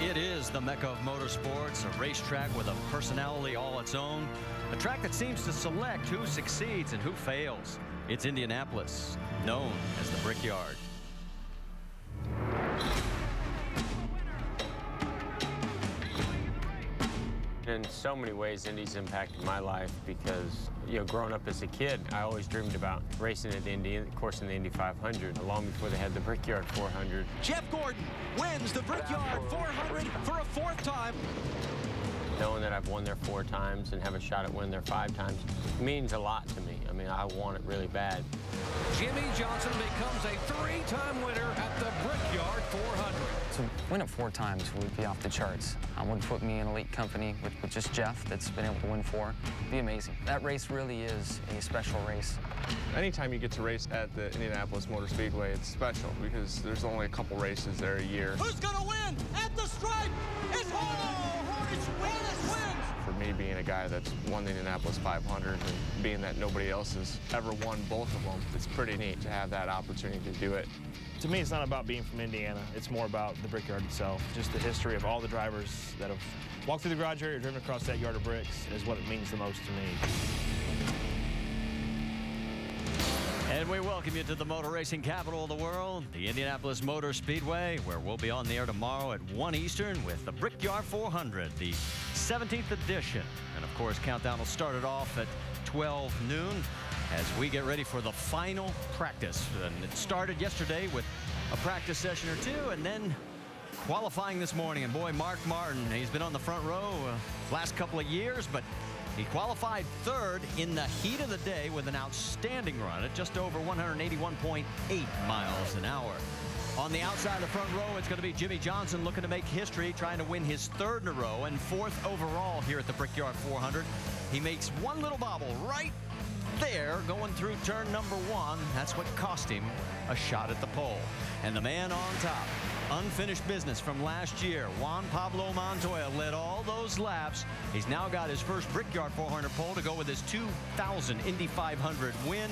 It is the mecca of motorsports, a racetrack with a personality all its own, a track that seems to select who succeeds and who fails. It's Indianapolis, known as the Brickyard. In so many ways, Indy's impacted my life because, growing up as a kid, I always dreamed about racing at Indy, of course, in the Indy 500, long before they had the Brickyard 400. Jeff Gordon wins the Brickyard 400 for a fourth time. Knowing that I've won there 4 times and have a shot at winning there 5 times means a lot to me. I mean, I want it really bad. Jimmie Johnson becomes a 3-time winner at the Brickyard 400. To win it 4 times would be off the charts. Would put me in elite company with just Jeff that's been able to win 4. It'd be amazing. That race really is a special race. Anytime you get to race at the Indianapolis Motor Speedway, it's special because there's only a couple races there a year. Who's gonna win at the stripe? It's wins! For me, being a guy that's won the Indianapolis 500 and being that nobody else has ever won both of them, it's pretty neat to have that opportunity to do it. To me, it's not about being from Indiana. It's more about the Brickyard itself. Just the history of all the drivers that have walked through the garage area or driven across that yard of bricks is what it means the most to me. And we welcome you to the motor racing capital of the world, the Indianapolis Motor Speedway, where we'll be on the air tomorrow at 1 Eastern with the Brickyard 400, the 17th edition. And of course, countdown will start it off at 12 noon as we get ready for the final practice. And it started yesterday with a practice session or 2, and then qualifying this morning. And boy, Mark Martin, he's been on the front row last couple of years, but he qualified 3rd in the heat of the day with an outstanding run at just over 181.8 miles an hour. On the outside of the front row, it's going to be Jimmie Johnson looking to make history, trying to win his 3rd in a row and 4th overall here at the Brickyard 400. He makes one little bobble right there going through turn number 1. That's what cost him a shot at the pole. And the man on top, unfinished business from last year, Juan Pablo Montoya, led all those laps. He's now got his first Brickyard 400 pole to go with his 2000 Indy 500 win.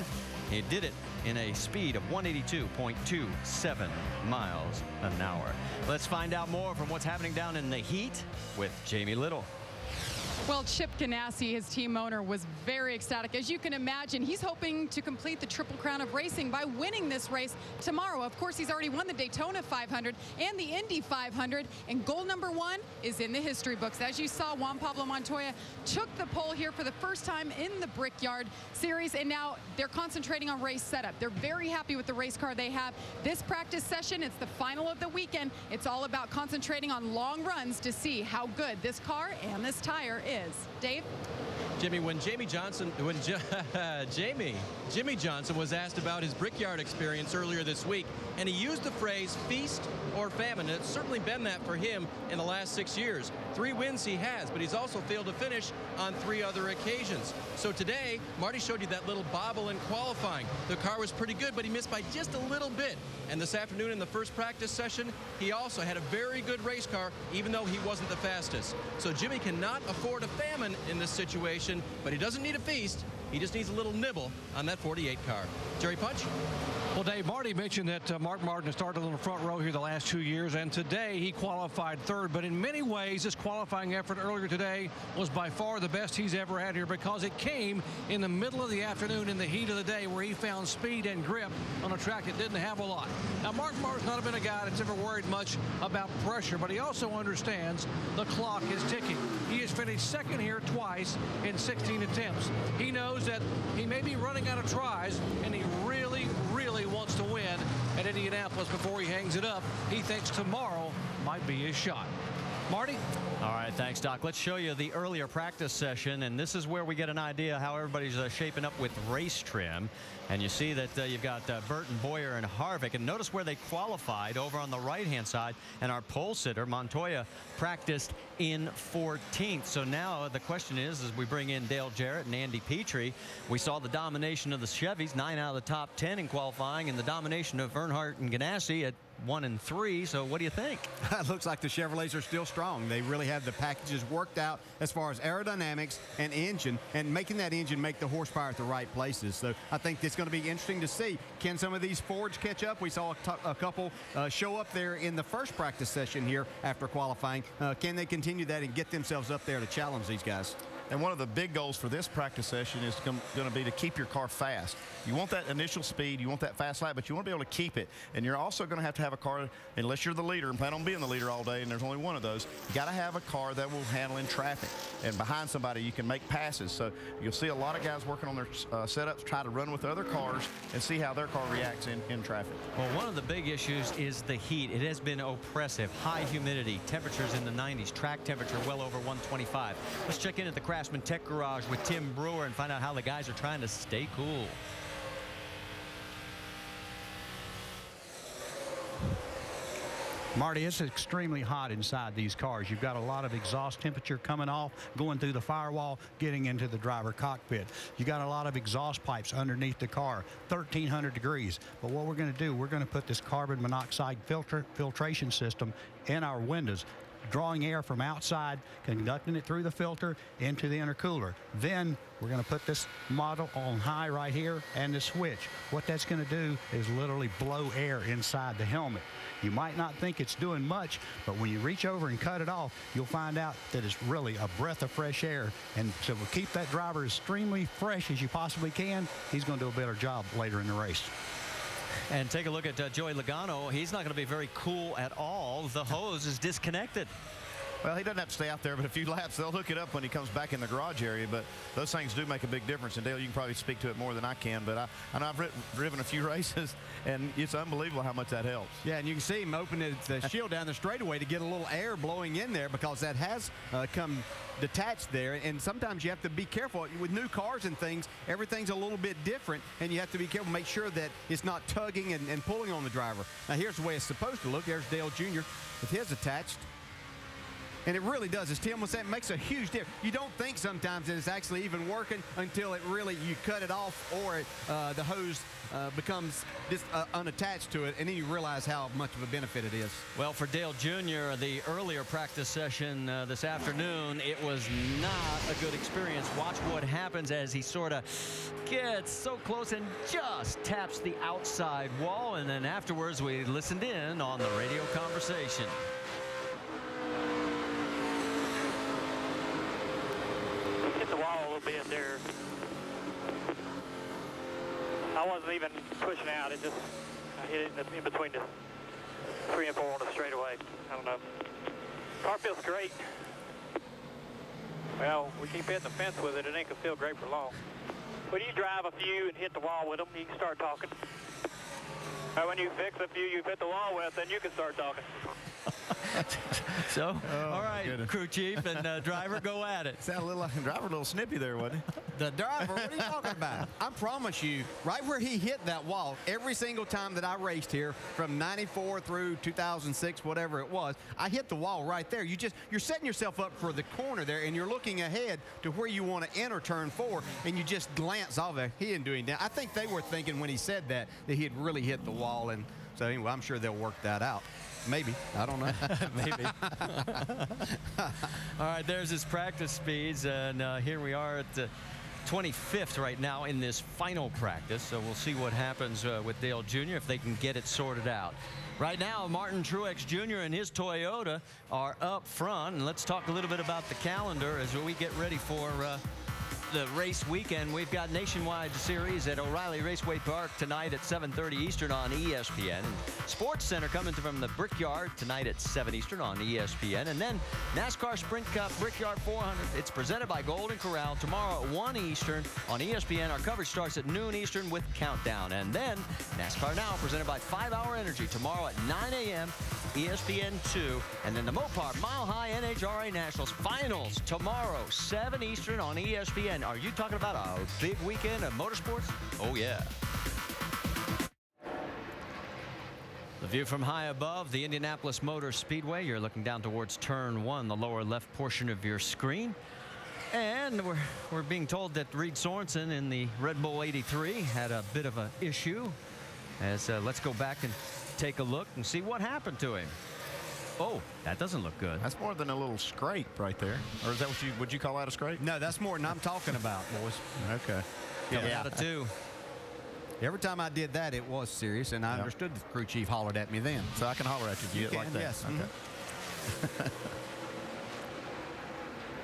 He did it in a speed of 182.27 miles an hour. Let's find out more from what's happening down in the heat with Jamie Little. Well, Chip Ganassi, his team owner, was very ecstatic. As you can imagine, he's hoping to complete the Triple Crown of racing by winning this race tomorrow. Of course, he's already won the Daytona 500 and the Indy 500, and goal number 1 is in the history books. As you saw, Juan Pablo Montoya took the pole here for the first time in the Brickyard Series, and now they're concentrating on race setup. They're very happy with the race car they have. This practice session, it's the final of the weekend. It's all about concentrating on long runs to see how good this car and this tire is. Dave? Jimmy, when Jimmie Johnson was asked about his Brickyard experience earlier this week, and he used the phrase feast or famine. It's certainly been that for him in the last 6 years. 3 wins he has, but he's also failed to finish on 3 other occasions. So today, Marty showed you that little bobble in qualifying. The car was pretty good, but he missed by just a little bit. And this afternoon in the first practice session, he also had a very good race car, even though he wasn't the fastest. So Jimmy cannot afford a famine in this situation, but he doesn't need a feast. He just needs a little nibble on that 48 car. Jerry Punch? Well, Dave, Marty mentioned that Mark Martin has started on the front row here the last 2 years, and today he qualified 3rd. But in many ways, this qualifying effort earlier today was by far the best he's ever had here because it came in the middle of the afternoon in the heat of the day where he found speed and grip on a track that didn't have a lot. Now, Mark Martin's not been a guy that's ever worried much about pressure, but he also understands the clock is ticking. He has finished 2nd here twice in 16 attempts. He knows that he may be running out of tries, and he really wants to win at Indianapolis before he hangs it up. He thinks tomorrow might be his shot. Marty? All right, thanks, Doc. Let's show you the earlier practice session, and this is where we get an idea how everybody's shaping up with race trim. And you see that you've got Burton, Boyer, and Harvick. And notice where they qualified over on the right-hand side. And our pole sitter, Montoya, practiced in 14th. So now the question is, as we bring in Dale Jarrett and Andy Petrie, we saw the domination of the Chevys, 9 out of the top 10 in qualifying, and the domination of Earnhardt and Ganassi at 1 and 3. So what do you think? It looks like the Chevrolets are still strong. They really have the packages worked out as far as aerodynamics and engine, and making that engine make the horsepower at the right places. So I think it's going to be interesting to see. Can some of these Fords catch up? We saw a couple show up there in the first practice session here after qualifying. Can they continue that and get themselves up there to challenge these guys? And one of the big goals for this practice session is going to be to keep your car fast. You want that initial speed, you want that fast lap, but you want to be able to keep it. And you're also going to have a car, unless you're the leader and plan on being the leader all day, and there's only one of those, you got to have a car that will handle in traffic. And behind somebody, you can make passes. So you'll see a lot of guys working on their setups, try to run with other cars and see how their car reacts in traffic. Well, one of the big issues is the heat. It has been oppressive. High humidity, temperatures in the 90s, track temperature well over 125. Let's check in at the Craftsman Tech Garage with Tim Brewer and find out how the guys are trying to stay cool. Marty, it's extremely hot inside these cars. You've got a lot of exhaust temperature coming off, going through the firewall, getting into the driver cockpit. You got a lot of exhaust pipes underneath the car, 1,300 degrees. But what we're going to do, we're going to put this carbon monoxide filtration system in our windows, drawing air from outside, conducting it through the filter into the intercooler. Then we're going to put this model on high right here and the switch. What that's going to do is literally blow air inside the helmet. You might not think it's doing much, but when you reach over and cut it off, you'll find out that it's really a breath of fresh air. And so we'll keep that driver as extremely fresh as you possibly can. He's going to do a better job later in the race. And take a look at Joey Logano. He's not going to be very cool at all. The hose is disconnected. Well, he doesn't have to stay out there, but a few laps, they'll hook it up when he comes back in the garage area. But those things do make a big difference. And Dale, you can probably speak to it more than I can. But I know I've driven a few races, and it's unbelievable how much that helps. Yeah, and you can see him open the shield down the straightaway to get a little air blowing in there, because that has come detached there. And sometimes you have to be careful. With new cars and things, everything's a little bit different, and you have to be careful, make sure that it's not tugging and pulling on the driver. Now, here's the way it's supposed to look. There's Dale Jr. with his attached. And it really does, as Tim was saying, it makes a huge difference. You don't think sometimes that it's actually even working until it really, you cut it off, or the hose becomes just unattached to it, and then you realize how much of a benefit it is. Well, for Dale Jr., the earlier practice session this afternoon, it was not a good experience. Watch what happens as he sort of gets so close and just taps the outside wall, and then afterwards we listened in on the radio conversation. Hit the wall a little bit there. I wasn't even pushing out. It just, I hit it in between the 3 and 4 on the straightaway. I don't know. Car feels great. Well, we keep hitting the fence with it. It ain't gonna feel great for long. When you drive a few and hit the wall with them, you can start talking. Or when you fix a few you've hit the wall with, then you can start talking. So, all right, goodness. Crew chief and driver, go at it. Sound a little, driver a little snippy there, wasn't he? The driver, what are you talking about? I promise you, right where he hit that wall, every single time that I raced here from 94 through 2006, whatever it was, I hit the wall right there. You're setting yourself up for the corner there, and you're looking ahead to where you want to enter turn 4, and you just glance off there. He didn't do anything. I think they were thinking when he said that he had really hit the wall, and so anyway, I'm sure they'll work that out. Maybe. I don't know. Maybe. All right, there's his practice speeds, and here we are at the 25th right now in this final practice, so we'll see what happens with Dale Jr. if they can get it sorted out. Right now, Martin Truex Jr. and his Toyota are up front, and let's talk a little bit about the calendar as we get ready for the race weekend. We've got Nationwide Series at O'Reilly Raceway Park tonight at 7:30 Eastern on ESPN. Sports Center coming from the Brickyard tonight at 7 Eastern on ESPN. And then NASCAR Sprint Cup Brickyard 400. It's presented by Golden Corral tomorrow at 1 Eastern on ESPN. Our coverage starts at noon Eastern with Countdown. And then NASCAR Now presented by 5 Hour Energy tomorrow at 9 a.m. ESPN2. And then the Mopar Mile High NHRA Nationals Finals tomorrow, 7 Eastern on ESPN. Are you talking about a big weekend of motorsports? Oh, yeah. The view from high above the Indianapolis Motor Speedway. You're looking down towards turn 1, the lower left portion of your screen. And we're being told that Reed Sorensen in the Red Bull 83 had a bit of an issue. As let's go back and take a look and see what happened to him. Oh, that doesn't look good. That's more than a little scrape right there. Or is that what would you call that a scrape? No, that's more than I'm talking about, boys. Okay. Coming out of 2. Every time I did that, it was serious, and I understood the crew chief hollered at me then. So I can holler at you if you get like that. Yes. Okay.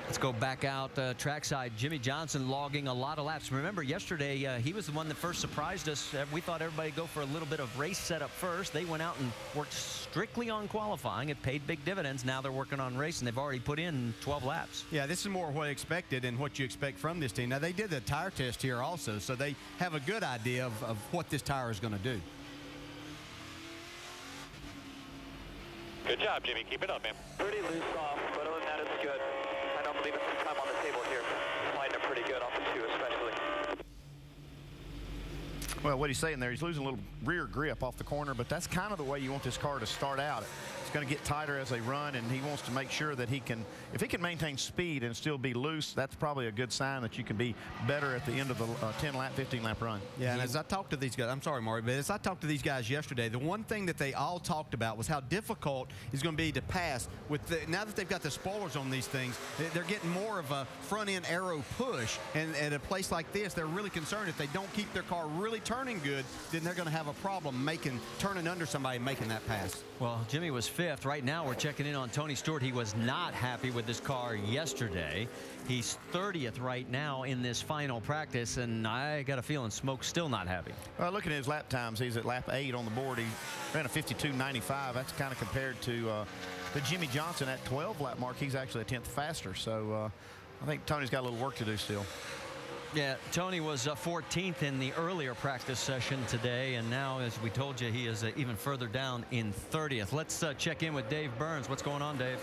Let's go back out trackside. Jimmy Johnson logging a lot of laps. Remember, yesterday he was the one that first surprised us. We thought everybody would go for a little bit of race setup first. They went out and worked strictly on qualifying. It paid big dividends. Now they're working on racing. They've already put in 12 laps. Yeah, this is more what I expected and what you expect from this team. Now, they did the tire test here also, so they have a good idea of what this tire is going to do. Good job, Jimmy. Keep it up, man. Pretty loose off, but other than that, it's good. I know I'm leaving some time on the table here. Sliding it pretty good off the 2 especially. Well, what he's saying there, he's losing a little rear grip off the corner, but that's kind of the way you want this car to start out. It's going to get tighter as they run, and he wants to make sure that if he can maintain speed and still be loose, that's probably a good sign that you can be better at the end of the 10-lap, 15-lap run. Yeah, and as I talked to these guys, I'm sorry, Maury, but as I talked to these guys yesterday, the one thing that they all talked about was how difficult it's going to be to pass. Now that they've got the spoilers on these things, they're getting more of a front-end aero push, and at a place like this, they're really concerned if they don't keep their car really turning good, then they're going to have a problem turning under somebody and making that pass. Well, Jimmy was 5th. Right now, we're checking in on Tony Stewart. He was not happy with this car yesterday. He's 30th right now in this final practice, and I got a feeling Smoke's still not happy. Well, looking at his lap times, he's at lap 8 on the board. He ran a 52.95. That's kind of compared to Jimmy Johnson at 12-lap mark. He's actually a 10th faster. So I think Tony's got a little work to do still. Yeah, Tony was 14th in the earlier practice session today, and now, as we told you, he is even further down in 30th. Let's check in with Dave Burns. What's going on, Dave?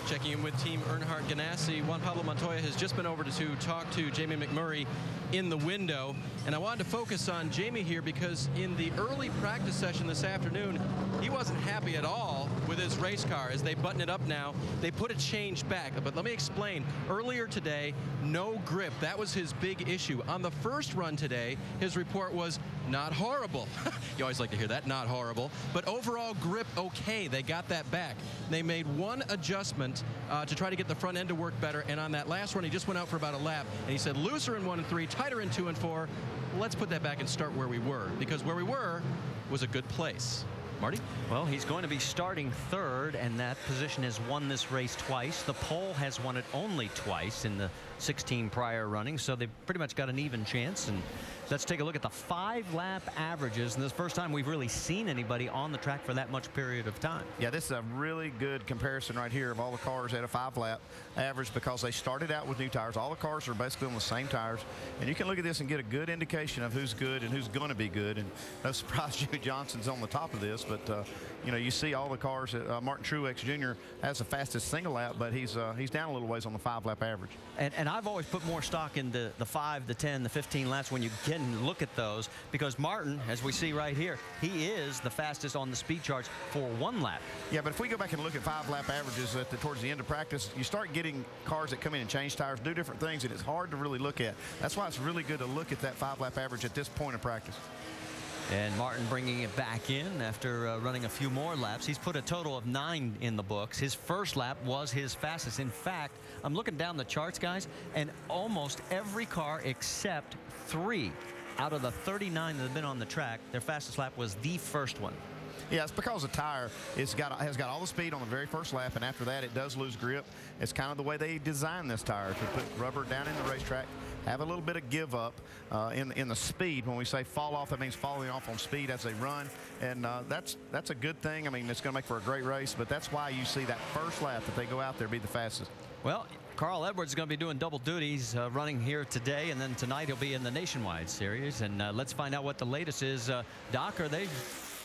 Checking in with Team Earnhardt Ganassi. Juan Pablo Montoya has just been over to talk to Jamie McMurray in the window. And I wanted to focus on Jamie here because in the early practice session this afternoon, he wasn't happy at all with his race car. As they button it up now, they put a change back. But let me explain. Earlier today, no grip. That was his big issue. On the first run today, his report was not horrible. You always like to hear that, not horrible. But overall grip okay. They got that back. They made one adjustment to try to get the front end to work better. And on that last run, he just went out for about a lap. And he said looser in 1 and 3, tighter in 2 and 4. Let's put that back and start where we were. Because where we were was a good place. Marty? Well, he's going to be starting 3rd, and that position has won this race twice. The pole has won it only twice in the 16 prior runnings, so they've pretty much got an even chance. And let's take a look at the 5-lap averages. And this is the first time we've really seen anybody on the track for that much period of time. Yeah, this is a really good comparison right here of all the cars at a 5-lap average because they started out with new tires. All the cars are basically on the same tires. And you can look at this and get a good indication of who's good and who's going to be good. And no surprise Jimmy Johnson's on the top of this. But, you know, you see all the cars. Martin Truex Jr. has the fastest single lap, but he's down a little ways on the 5-lap average. And I've always put more stock in the 5, the 10, the 15 laps when you get and look at those, because Martin, as we see right here, he is the fastest on the speed charts for 1 lap. Yeah, but if we go back and look at 5-lap averages towards the end of practice, you start getting cars that come in and change tires, do different things, and it's hard to really look at. That's why it's really good to look at that 5-lap average at this point in practice. And Martin bringing it back in after running a few more laps. He's put a total of 9 in the books. His first lap was his fastest. In fact, I'm looking down the charts, guys, and almost every car except 3 out of the 39 that have been on the track, their fastest lap was the first one. Yeah, it's because the tire has got all the speed on the very first lap, and after that it does lose grip. It's kind of the way they designed this tire, to put rubber down in the racetrack, have a little bit of give up in the speed. When we say fall off, that means falling off on speed as they run, and that's a good thing. I mean, it's going to make for a great race, but that's why you see that first lap that they go out there be the fastest. Well, Carl Edwards is going to be doing double duties, running here today, and then tonight he'll be in the Nationwide Series. And let's find out what the latest is. Doc, are they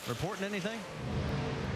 reporting anything?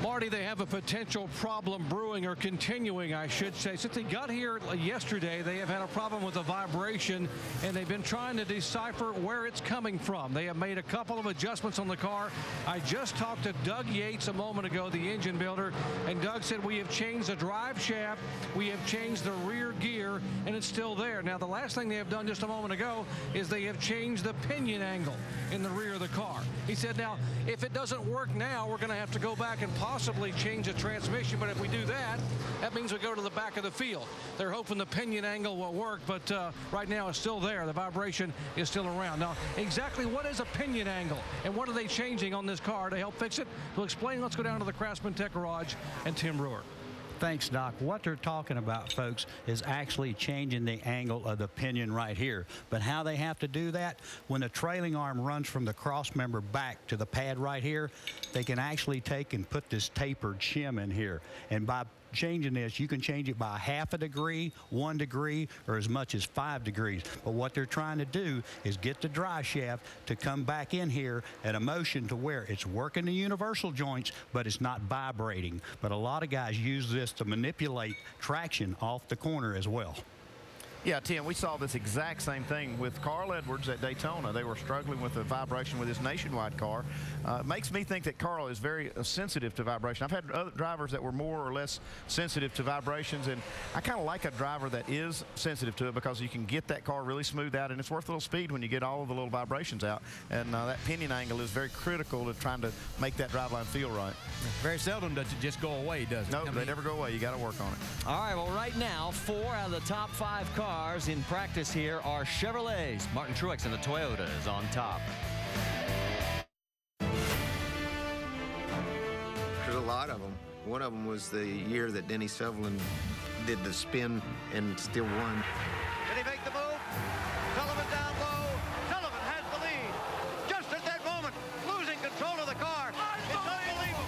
Marty, they have a potential problem brewing, or continuing, I should say. Since they got here yesterday, they have had a problem with the vibration, and they've been trying to decipher where it's coming from. They have made a couple of adjustments on the car. I just talked to Doug Yates a moment ago, the engine builder, and Doug said we have changed the drive shaft, we have changed the rear gear, and it's still there. Now, the last thing they have done just a moment ago is they have changed the pinion angle in the rear of the car. He said, now, if it doesn't work now, we're going to have to go back and possibly change the transmission, but if we do that, that means we go to the back of the field. They're hoping the pinion angle will work, but right now it's still there. The vibration is still around. Now, exactly what is a pinion angle, and what are they changing on this car to help fix it? To explain, let's go down to the Craftsman Tech Garage and Tim Brewer. Thanks, Doc. What they're talking about, folks, is actually changing the angle of the pinion right here. But how they have to do that, when the trailing arm runs from the cross member back to the pad right here, they can actually take and put this tapered shim in here. And by changing this, you can change it by 1/2 degree, 1 degree, or as much as 5 degrees. But what they're trying to do is get the drive shaft to come back in here at a motion to where it's working the universal joints, but it's not vibrating. But a lot of guys use this to manipulate traction off the corner as well. Yeah, Tim, we saw this exact same thing with Carl Edwards at Daytona. They were struggling with the vibration with his Nationwide car. It makes me think that Carl is very sensitive to vibration. I've had other drivers that were more or less sensitive to vibrations, and I kind of like a driver that is sensitive to it because you can get that car really smooth out, and it's worth a little speed when you get all of the little vibrations out. And that pinion angle is very critical to trying to make that driveline feel right. Very seldom does it just go away, does it? No, they never go away. You got to work on it. All right, well, right now, 4 out of the top 5 cars in practice here are Chevrolets. Martin Truex and the Toyota is on top. There's a lot of them. One of them was the year that Denny Sutherland did the spin and still won. Did he make the move? Sullivan down low. Sullivan has the lead. Just at that moment, losing control of the car. It's unbelievable.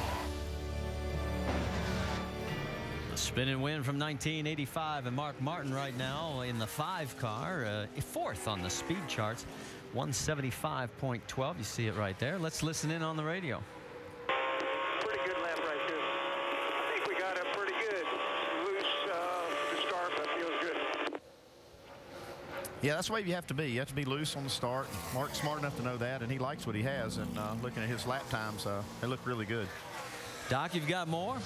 The spin and win from 1985, and Mark Martin right now in the 5 car, 4th on the speed charts, 175.12. You see it right there. Let's listen in on the radio. Pretty good lap right there. I think we got it pretty good. Loose to start, but feels good. Yeah, that's the way you have to be. You have to be loose on the start. Mark's smart enough to know that, and he likes what he has. And looking at his lap times, they look really good. Doc, you've got more?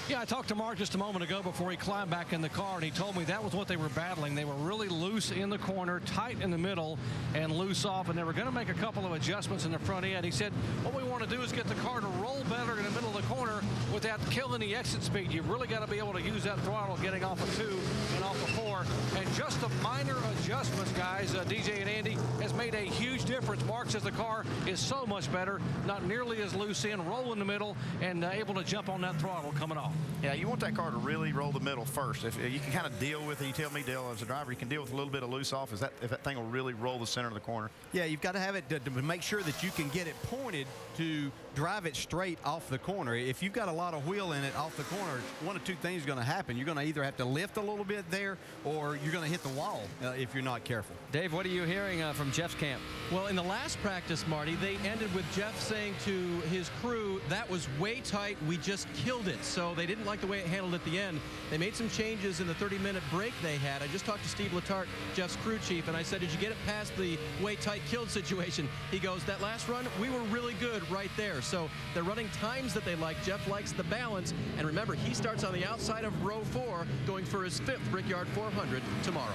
Yeah, I talked to Mark just a moment ago before he climbed back in the car, and he told me that was what they were battling. They were really loose in the corner, tight in the middle, and loose off, and they were going to make a couple of adjustments in the front end. He said, what we want to do is get the car to roll better in the middle of the corner without killing the exit speed. You've really got to be able to use that throttle getting off of 2 and off of 4. And just the minor adjustments, guys, DJ and Andy, has made a huge difference. Mark says the car is so much better, not nearly as loose in, roll in the middle, and able to jump on that throttle coming off. Yeah, you want that car to really roll the middle first. If you can kind of deal with it, you tell me, Dale, as a driver, you can deal with a little bit of loose off. If that thing will really roll the center of the corner. Yeah, you've got to have it to make sure that you can get it pointed to drive it straight off the corner. If you've got a lot of wheel in it off the corner, one of 2 things is going to happen. You're going to either have to lift a little bit there, or you're going to hit the wall if you're not careful. Dave, what are you hearing from Jeff's camp? Well, in the last practice, Marty, they ended with Jeff saying to his crew, that was way tight, we just killed it. So they didn't like the way it handled at the end. They made some changes in the 30-minute break they had. I just talked to Steve Letarte, Jeff's crew chief, and I said, did you get it past the way tight killed situation? He goes, that last run, we were really good right there. So they're running times that they like. Jeff likes the balance. And remember, he starts on the outside of row 4, going for his 5th Brickyard 400 tomorrow.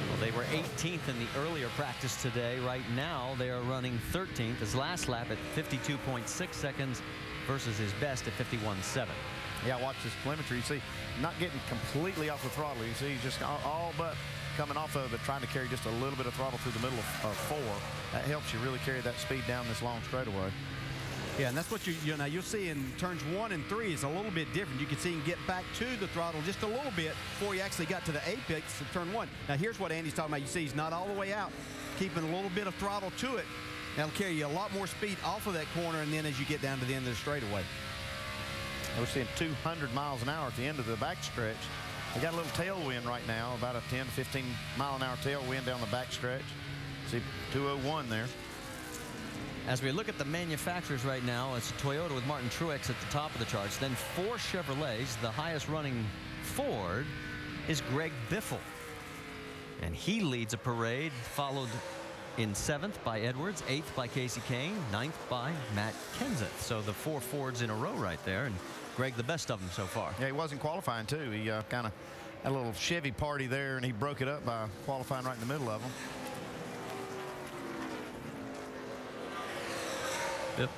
Well, they were 18th in the earlier practice today. Right now, they are running 13th. His last lap at 52.6 seconds versus his best at 51.7. Yeah, watch this telemetry. You see, not getting completely off the throttle. You see, just all but coming off of it, trying to carry just a little bit of throttle through the middle of 4. That helps you really carry that speed down this long straightaway. Yeah, and that's what you'll see in turns 1 and 3 is a little bit different. You can see him get back to the throttle just a little bit before he actually got to the apex of turn 1. Now, here's what Andy's talking about. You see he's not all the way out, keeping a little bit of throttle to it. That'll carry you a lot more speed off of that corner, and then as you get down to the end of the straightaway. We're seeing 200 miles an hour at the end of the backstretch. They got a little tailwind right now, about a 10 to 15 mile an hour tailwind down the backstretch. See 201 there. As we look at the manufacturers right now, it's Toyota with Martin Truex at the top of the charts. Then 4 Chevrolets. The highest running Ford is Greg Biffle. And he leads a parade, followed in 7th by Edwards, 8th by Casey Kane, 9th by Matt Kenseth. So the 4 Fords in a row right there. And Greg, the best of them so far. Yeah, he wasn't qualifying, too. He kind of had a little Chevy party there, and he broke it up by qualifying right in the middle of them. Yep.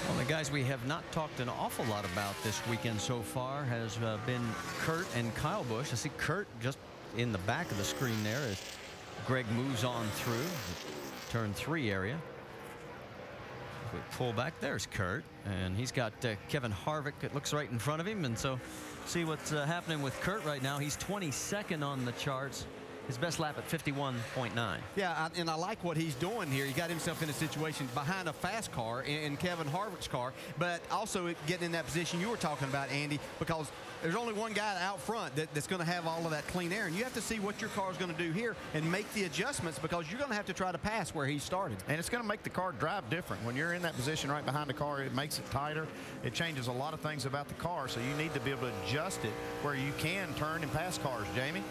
Well, the guys we have not talked an awful lot about this weekend so far has been Kurt and Kyle Busch. I see Kurt just in the back of the screen there as Greg moves on through the turn 3 area. If we pull back, there's Kurt, and he's got Kevin Harvick, it looks, right in front of him. And so see what's happening with Kurt right now. He's 22nd on the charts. His best lap at 51.9. Yeah, and I like what he's doing here. He got himself in a situation behind a fast car in Kevin Harvick's car, but also getting in that position you were talking about, Andy, because there's only one guy out front that's going to have all of that clean air, and you have to see what your car is going to do here and make the adjustments, because you're going to have to try to pass where he started. And it's going to make the car drive different. When you're in that position right behind the car, it makes it tighter. It changes a lot of things about the car, so you need to be able to adjust it where you can turn and pass cars, Jamie.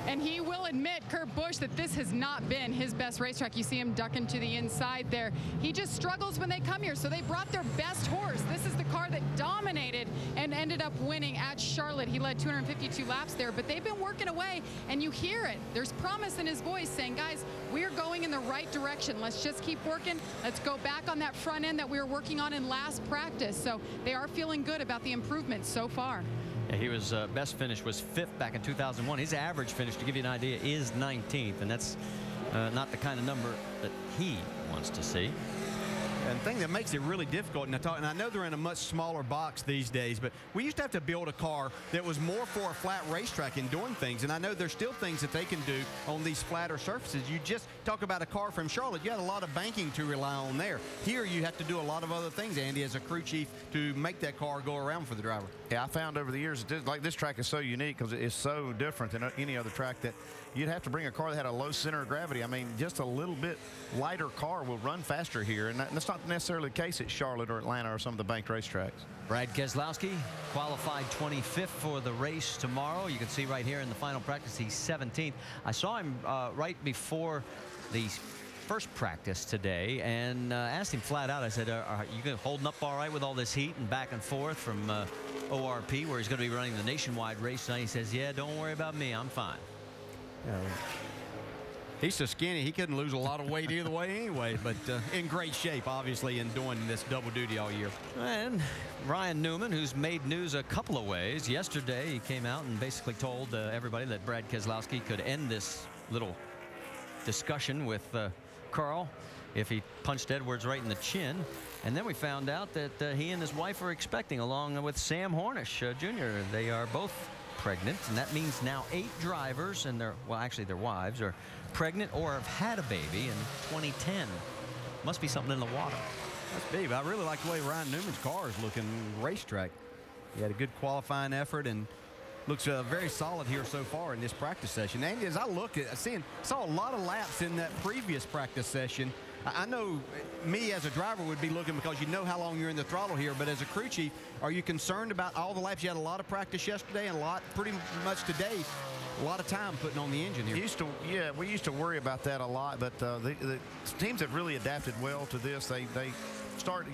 And he will admit, Kurt Busch, that this has not been his best racetrack. You see him ducking to the inside there. He just struggles when they come here. So they brought their best horse. This is the car that dominated and ended up winning at Charlotte. He led 252 laps there, but they've been working away, and you hear it. There's promise in his voice saying, guys, we're going in the right direction. Let's just keep working. Let's go back on that front end that we were working on in last practice. So they are feeling good about the improvements so far. Yeah, he was best finish was 5th back in 2001. His average finish, to give you an idea, is 19th, and that's not the kind of number that he wants to see. And the thing that makes it really difficult, and I know they're in a much smaller box these days, but we used to have to build a car that was more for a flat racetrack in doing things. And I know there's still things that they can do on these flatter surfaces. You just talk about a car from Charlotte, you had a lot of banking to rely on there. Here you have to do a lot of other things, Andy, as a crew chief, to make that car go around for the driver. Yeah, I found over the years, like this track is so unique because it's so different than any other track that you'd have to bring a car that had a low center of gravity. I mean, just a little bit lighter car will run faster here, and that's not necessarily the case at Charlotte or Atlanta or some of the banked racetracks. Brad Keselowski qualified 25th for the race tomorrow. You can see right here in the final practice, he's 17th. I saw him right before the first practice today and asked him flat out, I said, are you holding up all right with all this heat and back and forth from ORP, where he's going to be running the nationwide race tonight? He says, yeah, don't worry about me, I'm fine. He's so skinny, he couldn't lose a lot of weight either way anyway, but in great shape, obviously, in doing this double duty all year. And Ryan Newman, who's made news a couple of ways. Yesterday, he came out and basically told everybody that Brad Keselowski could end this little discussion with Carl if he punched Edwards right in the chin. And then we found out that he and his wife are expecting, along with Sam Hornish Jr. They are both pregnant, and that means now 8 drivers and their wives are pregnant or have had a baby in 2010. Must be something in the water. That's big. I really like the way Ryan Newman's car is looking racetrack. He had a good qualifying effort and looks very solid here so far in this practice session. And as I looked at saw a lot of laps in that previous practice session. I know me as a driver would be looking, because you know how long you're in the throttle here, but as a crew chief, are you concerned about all the laps? You had a lot of practice yesterday and pretty much today, a lot of time putting on the engine here. We used to worry about that a lot, but the teams have really adapted well to this. They start,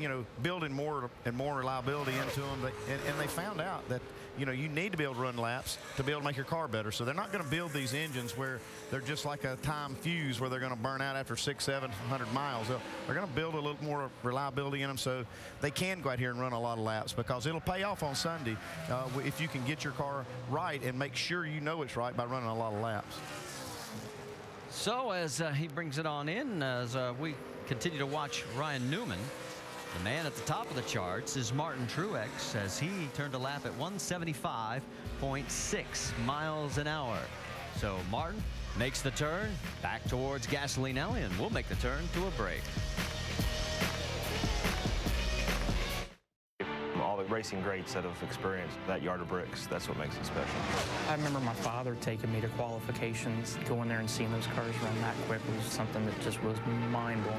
building more and more reliability into them, and they found out that, you need to be able to run laps to be able to make your car better. So they're not going to build these engines where they're just like a time fuse where they're going to burn out after 600-700 miles. They're going to build a little more reliability in them so they can go out here and run a lot of laps, because it'll pay off on Sunday if you can get your car right and make sure you know it's right by running a lot of laps. So as he brings it on in, as we continue to watch Ryan Newman, the man at the top of the charts is Martin Truex, as he turned a lap at 175.6 miles an hour. So Martin makes the turn back towards Gasoline Alley, and we'll make the turn to a break. All the racing greats that have experienced that yard of bricks. That's what makes it special. I remember my father taking me to qualifications. Going there and seeing those cars run that quick was something that just was mind-blowing.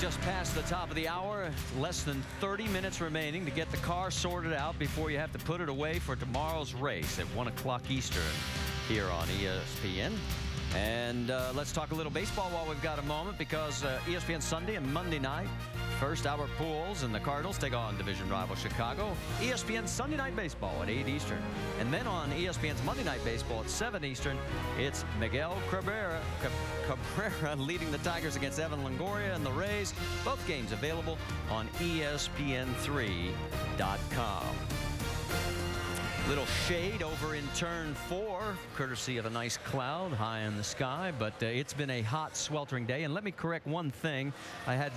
Just past the top of the hour, less than 30 minutes remaining to get the car sorted out before you have to put it away for tomorrow's race at 1 o'clock Eastern here on ESPN. And let's talk a little baseball while we've got a moment, because ESPN Sunday and Monday night, first Albert Pujols and the Cardinals take on division rival Chicago. ESPN Sunday Night Baseball at 8 Eastern. And then on ESPN's Monday Night Baseball at 7 Eastern, it's Miguel Cabrera leading the Tigers against Evan Longoria and the Rays. Both games available on ESPN3.com. Little shade over in turn 4, courtesy of a nice cloud high in the sky, but it's been a hot, sweltering day. And let me correct one thing. I had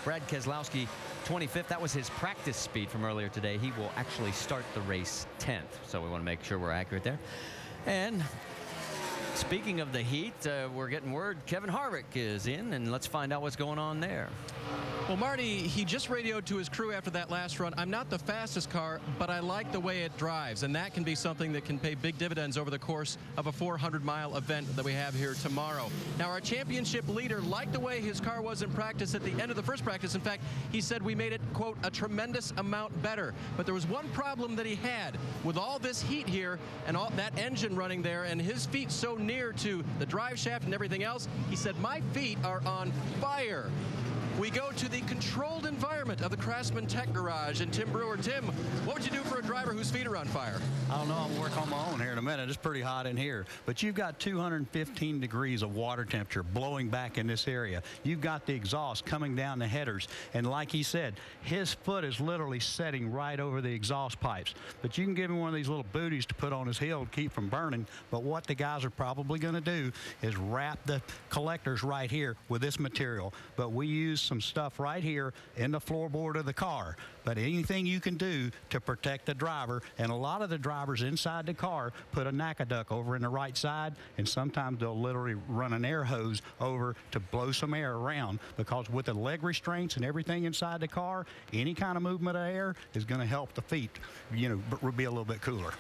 Brad Keselowski 25th. That was his practice speed from earlier today. He will actually start the race 10th, so we want to make sure we're accurate there. And speaking of the heat, we're getting word Kevin Harvick is in, and let's find out what's going on there. Well, Marty, he just radioed to his crew after that last run. I'm not the fastest car, but I like the way it drives, and that can be something that can pay big dividends over the course of a 400-mile event that we have here tomorrow. Now, our championship leader liked the way his car was in practice at the end of the first practice. In fact, he said we made it, quote, a tremendous amount better. But there was one problem that he had. With all this heat here and all that engine running there and his feet so near to the drive shaft and everything else, he said, my feet are on fire. We go to the controlled environment of the Craftsman Tech Garage. And Tim Brewer, Tim, what would you do for a driver whose feet are on fire? I don't know. I'll work on my own here in a minute. It's pretty hot in here. But you've got 215 degrees of water temperature blowing back in this area. You've got the exhaust coming down the headers. And like he said, his foot is literally setting right over the exhaust pipes. But you can give him one of these little booties to put on his heel to keep from burning. But what the guys are probably going to do is wrap the collectors right here with this material. But we use some stuff right here in the floorboard of the car. But anything you can do to protect the driver, and a lot of the drivers inside the car put a NACA duct over in the right side, and sometimes they'll literally run an air hose over to blow some air around, because with the leg restraints and everything inside the car, any kind of movement of air is going to help the feet, you know, be a little bit cooler.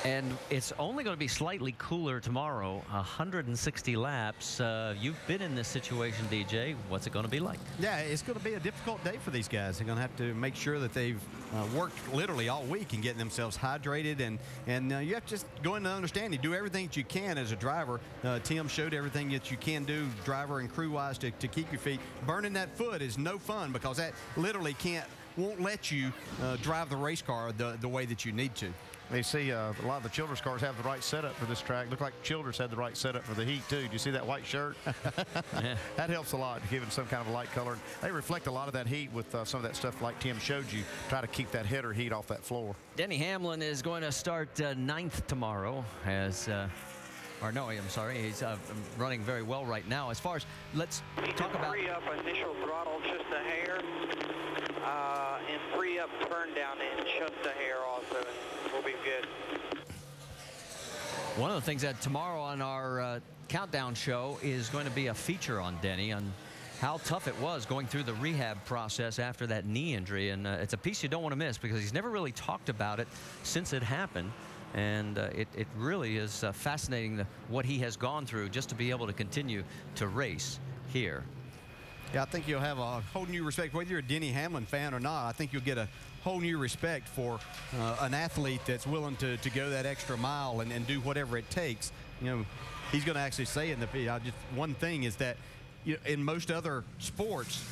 And it's only going to be slightly cooler tomorrow, 160 laps. You've been in this situation, DJ. What's it going to be like? Yeah, it's going to be a difficult day for these guys. They're going to have to make sure that they've worked literally all week and getting themselves hydrated. And you have to just go into understanding, do everything that you can as a driver. Tim showed everything that you can do, driver and crew-wise, to keep your feet. Burning that foot is no fun, because that literally won't let you drive the race car the way that you need to. You see a lot of the Childress cars have the right setup for this track. Look like Childress had the right setup for the heat, too. Do you see that white shirt? Yeah. That helps a lot, giving some kind of a light color. They reflect a lot of that heat with some of that stuff like Tim showed you. Try to keep that header heat off that floor. Denny Hamlin is going to start 9th tomorrow as... Or no, I'm sorry. He's running very well right now. As far as, let's talk about... Free up initial throttle just a hair, and free up turn down in just a hair also, and we'll be good. One of the things that tomorrow on our countdown show is going to be a feature on Denny, on how tough it was going through the rehab process after that knee injury. And it's a piece you don't want to miss, because he's never really talked about it since it happened. And it really is fascinating what he has gone through just to be able to continue to race here. Yeah, I think you'll have a whole new respect, whether you're a Denny Hamlin fan or not. I think you'll get a whole new respect for an athlete that's willing to go that extra mile and do whatever it takes. You know, he's going to actually say in the just one thing is that, you know, in most other sports,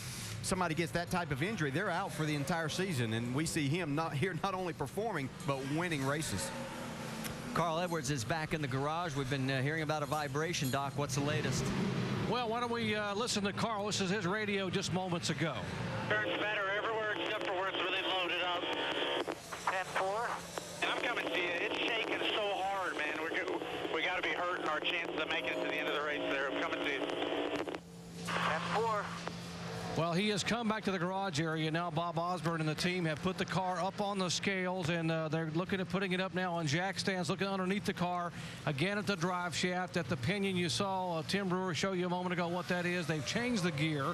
somebody gets that type of injury, they're out for the entire season, and we see him not only performing but winning races. Carl Edwards is back in the garage. We've been hearing about a vibration, Doc. What's the latest? Well, why don't we listen to Carl? This is his radio just moments ago. Turns better everywhere except for where it's really loaded up. 10-4. And I'm coming to you. It's shaking so hard, man. We got to be hurting our chances of making it to the end of the race there. I'm coming to you. 10-4. Well, he has come back to the garage area. Now Bob Osborne and the team have put the car up on the scales, and they're looking at putting it up now on jack stands, looking underneath the car, again at the drive shaft, at the pinion. You saw Tim Brewer show you a moment ago what that is. They've changed the gear,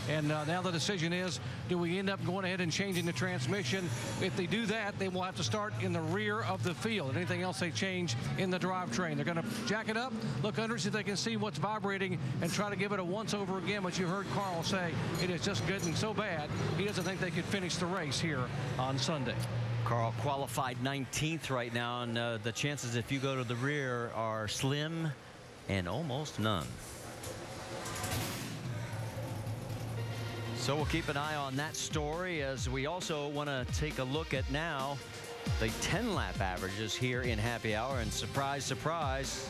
and now the decision is, do we end up going ahead and changing the transmission? If they do that, they will have to start in the rear of the field. Anything else they change in the drivetrain. They're going to jack it up, look under, see if they can see what's vibrating, and try to give it a once over again. But you heard Carl say it is just getting so bad, he doesn't think they could finish the race here on Sunday. Carl qualified 19th right now, and the chances if you go to the rear are slim and almost none. So we'll keep an eye on that story, as we also want to take a look at now the 10-lap averages here in Happy Hour. And surprise, surprise,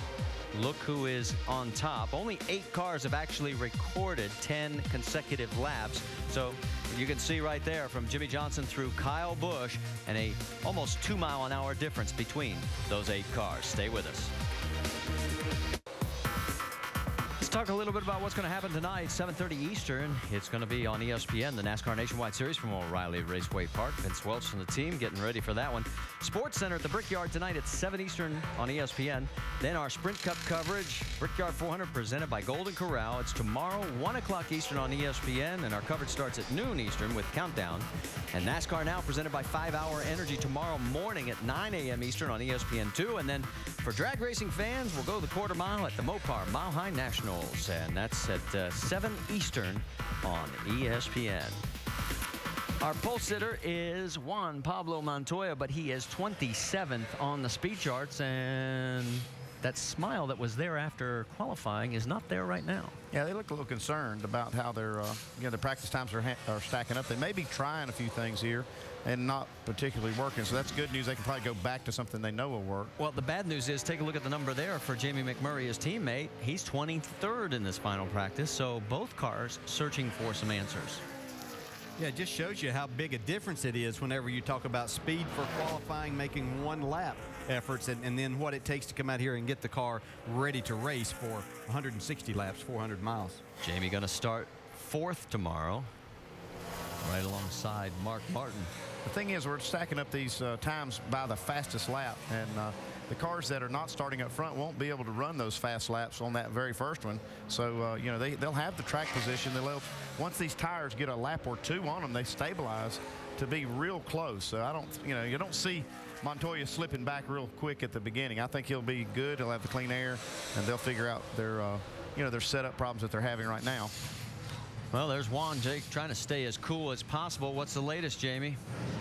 look who is on top. Only 8 cars have actually recorded 10 consecutive laps. So you can see right there from Jimmy Johnson through Kyle Busch, and a almost 2-mile-an-hour difference between those 8 cars. Stay with us. Let's talk a little bit about what's going to happen tonight, 7:30 Eastern. It's going to be on ESPN, the NASCAR Nationwide Series from O'Reilly Raceway Park. Vince Welch and the team getting ready for that one. Sports Center at the Brickyard tonight at 7 Eastern on ESPN. Then our Sprint Cup coverage, Brickyard 400 presented by Golden Corral. It's tomorrow, 1 o'clock Eastern on ESPN, and our coverage starts at noon Eastern with Countdown. And NASCAR Now presented by 5 Hour Energy tomorrow morning at 9 a.m. Eastern on ESPN2. And then for drag racing fans, we'll go the quarter mile at the Mopar Mile High Nationals, and that's at 7 Eastern on ESPN. Our pole sitter is Juan Pablo Montoya, but he is 27th on the speed charts, and that smile that was there after qualifying is not there right now. Yeah, they look a little concerned about how their their practice times are stacking up. They may be trying a few things here and not particularly working, so that's good news. They can probably go back to something they know will work. Well, the bad news is, take a look at the number there for Jamie McMurray, his teammate. He's 23rd in this final practice, so both cars searching for some answers. Yeah, it just shows you how big a difference it is whenever you talk about speed for qualifying, making one lap efforts, and then what it takes to come out here and get the car ready to race for 160 laps, 400 miles. Jamie going to start 4th tomorrow, right alongside Mark Martin. The thing is, we're stacking up these times by the fastest lap, and the cars that are not starting up front won't be able to run those fast laps on that very first one. So, they'll have the track position. Once these tires get a lap or 2 on them, they stabilize to be real close. So I don't, you don't see Montoya slipping back real quick at the beginning. I think he'll be good. He'll have the clean air, and they'll figure out their setup problems that they're having right now. Well, there's Juan, Jake, trying to stay as cool as possible. What's the latest, Jamie?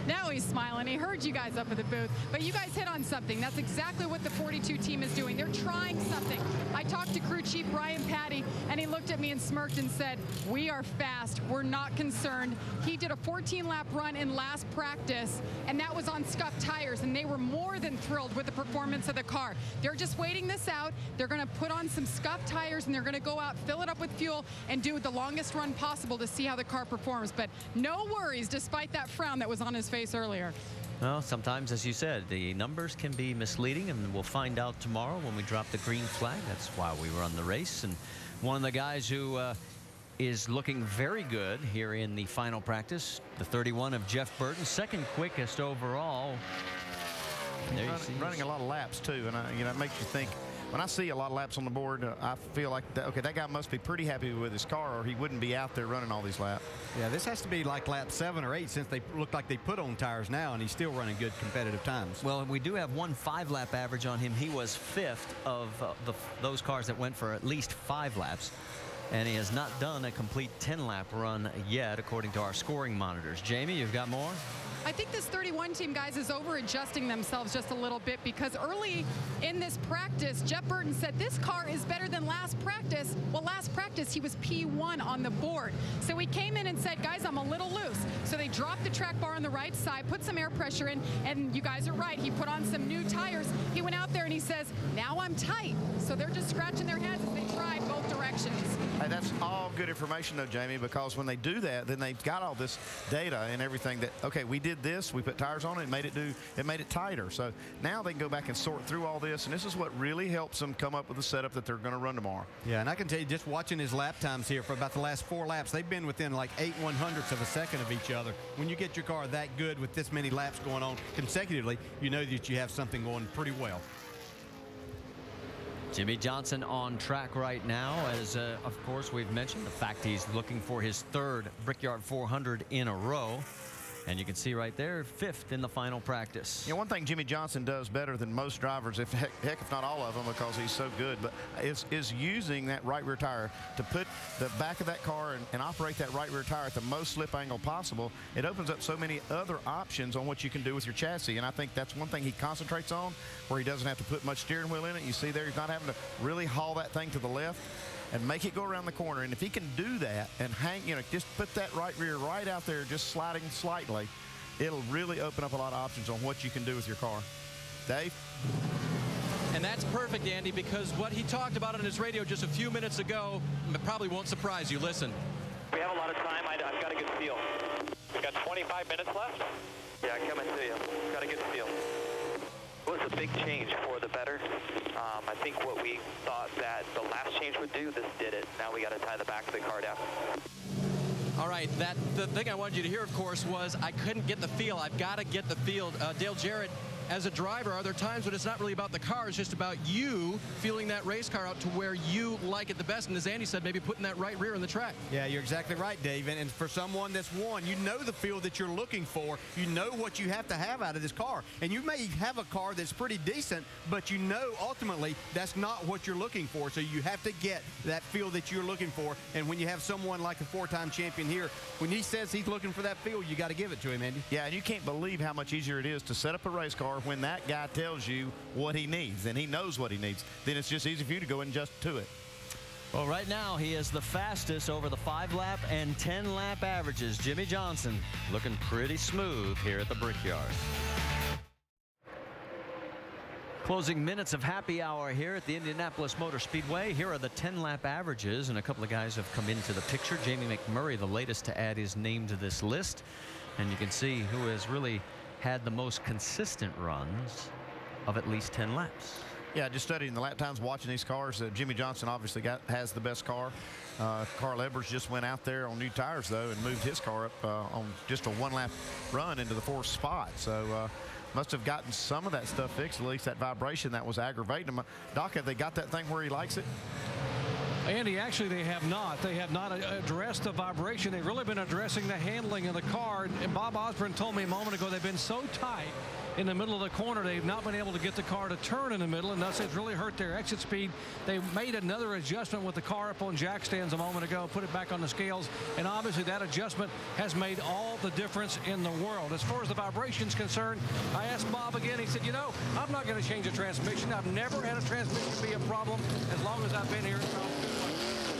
Now he's smiling. He heard you guys up at the booth. But you guys hit on something. That's exactly what the 42 team is doing. They're trying something. I talked to crew chief Brian Patty, and he looked at me and smirked and said, "We are fast. We're not concerned." He did a 14-lap run in last practice, and that was on scuffed tires, and they were more than thrilled with the performance of the car. They're just waiting this out. They're going to put on some scuffed tires, and they're going to go out, fill it up with fuel, and do the longest run possible to see how the car performs. But no worries, despite that frown that was on his face earlier. Well, sometimes, as you said, the numbers can be misleading, and we'll find out tomorrow when we drop the green flag. That's why we run the race. And one of the guys who is looking very good here in the final practice, the 31 of Jeff Burton, second quickest overall. Running a lot of laps too, and it makes you think. When I see a lot of laps on the board, I feel like, that guy must be pretty happy with his car, or he wouldn't be out there running all these laps. Yeah, this has to be like lap 7 or 8, since they look like they put on tires now, and he's still running good competitive times. Well, we do have one 5-lap average on him. He was 5th of those cars that went for at least 5 laps. And he has not done a complete 10-lap run yet, according to our scoring monitors. Jamie, you've got more? I think this 31 team, guys, is over-adjusting themselves just a little bit, because early in this practice, Jeff Burton said this car is better than last practice. Well, last practice, he was P1 on the board. So he came in and said, guys, I'm a little loose. So they dropped the track bar on the right side, put some air pressure in, and you guys are right. He put on some new tires. He went out there and he says, now I'm tight. So they're just scratching their heads as they try both directions. That's all good information, though, Jamie, because when they do that, then they've got all this data and everything that, okay, we did this, we put tires on it, it made it tighter. So now they can go back and sort through all this, and this is what really helps them come up with the setup that they're going to run tomorrow. Yeah, and I can tell you, just watching his lap times here for about the last 4 laps, they've been within like 8/100ths of a second of each other. When you get your car that good with this many laps going on consecutively, you know that you have something going pretty well. Jimmy Johnson on track right now, as of course we've mentioned the fact he's looking for his 3rd Brickyard 400 in a row. And you can see right there, 5th in the final practice. You know, one thing Jimmy Johnson does better than most drivers, if heck if not all of them, because he's so good, but is using that right rear tire to put the back of that car and operate that right rear tire at the most slip angle possible. It opens up so many other options on what you can do with your chassis, and I think that's one thing he concentrates on, where he doesn't have to put much steering wheel in it. You see there, he's not having to really haul that thing to the left and make it go around the corner. And if he can do that and just put that right rear right out there, just sliding slightly, it'll really open up a lot of options on what you can do with your car. Dave? And that's perfect, Andy, because what he talked about on his radio just a few minutes ago probably won't surprise you. Listen. We have a lot of time. I've got a good feel. We got 25 minutes left? Yeah, coming to you. Got a good feel. It was a big change for the better. I think what we thought that the last change would do, this did it. Now we got to tie the back of the car down. All right, the thing I wanted you to hear, of course, was I couldn't get the feel. I've got to get the feel. Dale Jarrett, as a driver, are there times when it's not really about the car, it's just about you feeling that race car out to where you like it the best? And as Andy said, maybe putting that right rear in the track. Yeah, you're exactly right, Dave. And for someone that's won, you know the feel that you're looking for. You know what you have to have out of this car. And you may have a car that's pretty decent, but you know ultimately that's not what you're looking for. So you have to get that feel that you're looking for. And when you have someone like a 4-time champion here, when he says he's looking for that feel, you got to give it to him, Andy. Yeah, and you can't believe how much easier it is to set up a race car when that guy tells you what he needs, and he knows what he needs. Then it's just easy for you to go and adjust to it. Well, right now he is the fastest over the 5-lap and 10-lap averages. Jimmy Johnson looking pretty smooth here at the Brickyard. Closing minutes of happy hour here at the Indianapolis Motor Speedway. Here are the 10-lap averages, and a couple of guys have come into the picture. Jamie McMurray, the latest to add his name to this list. And you can see who has really had the most consistent runs of at least 10 laps. Yeah, just studying the lap times, watching these cars. Jimmy Johnson obviously has the best car. Carl Edwards just went out there on new tires, though, and moved his car up on just a 1-lap run into the 4th spot. So must have gotten some of that stuff fixed, at least that vibration that was aggravating him. Doc, have they got that thing where he likes it? Andy, actually, they have not. They have not addressed the vibration. They've really been addressing the handling of the car. And Bob Osborne told me a moment ago they've been so tight in the middle of the corner, they've not been able to get the car to turn in the middle, and thus it's really hurt their exit speed. They made another adjustment with the car up on jack stands a moment ago, put it back on the scales, and obviously that adjustment has made all the difference in the world. As far as the vibration's concerned, I asked Bob again. He said, you know, I'm not going to change a transmission. I've never had a transmission be a problem as long as I've been here.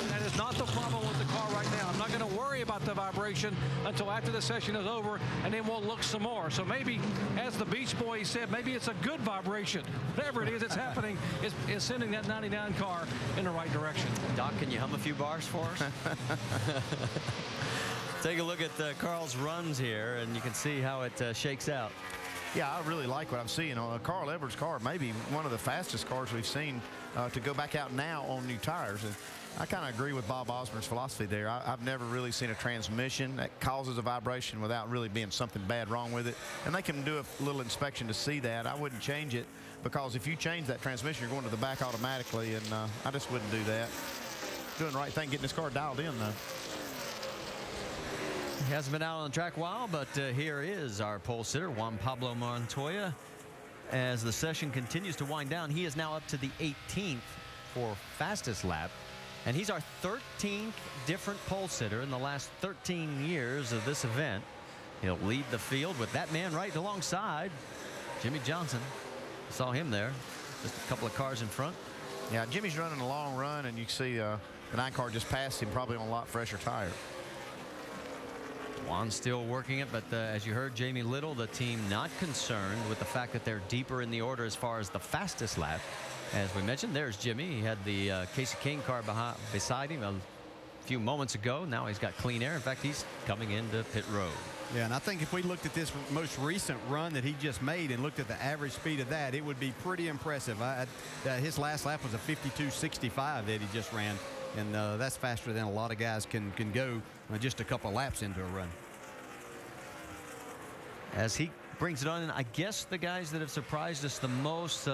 That is not the problem with the car right now. I'm not going to worry about the vibration until after the session is over, and then we'll look some more. So maybe, as the Beach Boys said, maybe it's a good vibration. Whatever it is that's happening is sending that 99 car in the right direction. Doc, can you hum a few bars for us? Take a look at Carl's runs here, and you can see how it shakes out. Yeah, I really like what I'm seeing on Carl Edwards' car. Maybe one of the fastest cars we've seen to go back out now on new tires. And I kind of agree with Bob Osborne's philosophy there. I've never really seen a transmission that causes a vibration without really being something bad wrong with it. And they can do a little inspection to see that. I wouldn't change it, because if you change that transmission, you're going to the back automatically, and I just wouldn't do that. Doing the right thing, getting this car dialed in, though. He hasn't been out on the track a while, but here is our pole sitter, Juan Pablo Montoya. As the session continues to wind down, he is now up to the 18th for fastest lap. And he's our 13th different pole sitter in the last 13 years of this event. He'll lead the field with that man right alongside Jimmy Johnson. Saw him there, just a couple of cars in front. Yeah, Jimmy's running a long run, and you see the 9 car just passed him, probably on a lot fresher tire. Juan still working it, but as you heard Jamie Little, the team not concerned with the fact that they're deeper in the order as far as the fastest lap. As we mentioned, there's Jimmy. He had the Casey Kane car beside him, a few moments ago. Now he's got clean air. In fact, he's coming into pit road. Yeah, and I think if we looked at this most recent run that he just made and looked at the average speed of that, it would be pretty impressive. His last lap was a 52.65 that he just ran, and that's faster than a lot of guys can go just a couple of laps into a run. As he brings it on, and I guess the guys that have surprised us the most,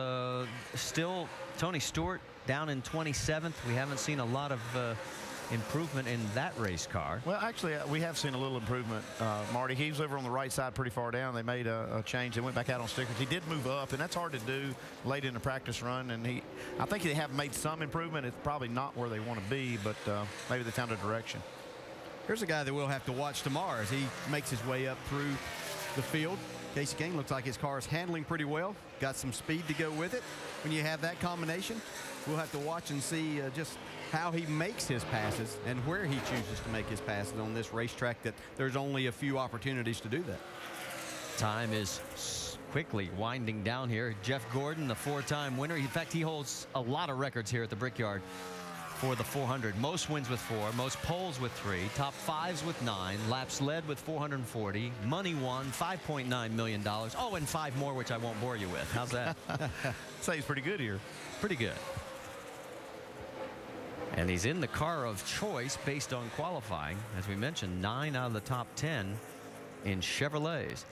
still Tony Stewart down in 27th. We haven't seen a lot of improvement in that race car. Well, actually, we have seen a little improvement, Marty. He was over on the right side pretty far down. They made a change. They went back out on stickers. He did move up, and that's hard to do late in the practice run. And I think they have made some improvement. It's probably not where they want to be, but maybe they found a direction. Here's a guy that we'll have to watch tomorrow as he makes his way up through the field. Casey King looks like his car is handling pretty well. Got some speed to go with it. When you have that combination, we'll have to watch and see just how he makes his passes and where he chooses to make his passes on this racetrack that there's only a few opportunities to do that. Time is quickly winding down here. Jeff Gordon, the 4-time winner. In fact, he holds a lot of records here at the Brickyard for the 400. Most wins with 4, most poles with 3, top 5s with 9, laps led with 440, money won $5.9 million. Oh, and 5 more, which I won't bore you with. How's that? Say he's pretty good here. Pretty good. And he's in the car of choice based on qualifying. As we mentioned, 9 out of the top 10 in Chevrolets.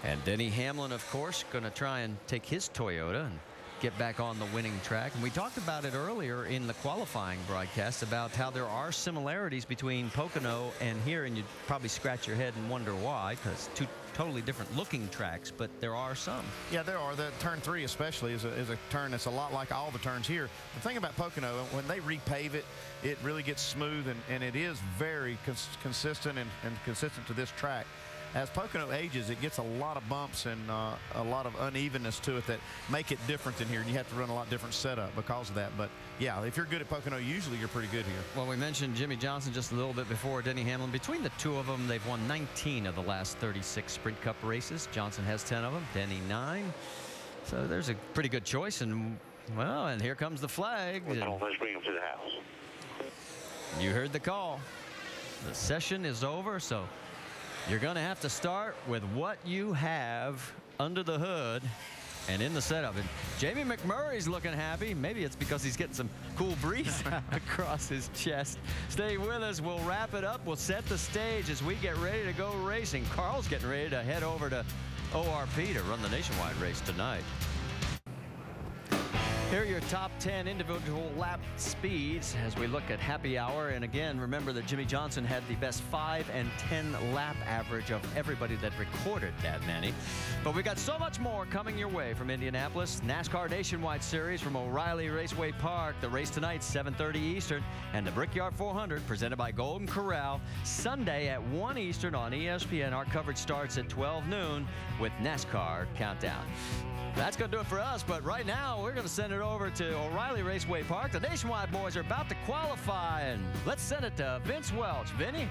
And Denny Hamlin, of course, going to try and take his Toyota and get back on the winning track. And we talked about it earlier in the qualifying broadcast about how there are similarities between Pocono and here, and you'd probably scratch your head and wonder why, because two totally different looking tracks, but there are some. Yeah, there are. The turn 3 especially is a turn that's a lot like all the turns here. The thing about Pocono, when they repave it, it really gets smooth, and it is very consistent and consistent to this track. As Pocono ages, it gets a lot of bumps and a lot of unevenness to it that make it different than here. And you have to run a lot different setup because of that. But, yeah, if you're good at Pocono, usually you're pretty good here. Well, we mentioned Jimmy Johnson just a little bit before Denny Hamlin. Between the two of them, they've won 19 of the last 36 Sprint Cup races. Johnson has 10 of them, Denny 9. So there's a pretty good choice. And, well, and here comes the flag. Let's bring him to the house. You heard the call. The session is over, so you're going to have to start with what you have under the hood and in the setup. And Jamie McMurray's looking happy. Maybe it's because he's getting some cool breeze across his chest. Stay with us. We'll wrap it up. We'll set the stage as we get ready to go racing. Carl's getting ready to head over to ORP to run the nationwide race tonight. Here are your top 10 individual lap speeds as we look at happy hour. And again, remember that Jimmy Johnson had the best 5 and 10 lap average of everybody that recorded that many. But we got so much more coming your way from Indianapolis. NASCAR Nationwide Series from O'Reilly Raceway Park. The race tonight, 7:30 Eastern. And the Brickyard 400 presented by Golden Corral. Sunday at 1 Eastern on ESPN. Our coverage starts at 12 noon with NASCAR Countdown. That's going to do it for us, but right now we're going to send it over to O'Reilly Raceway Park. The Nationwide boys are about to qualify, and let's send it to Vince Welch. Vinny?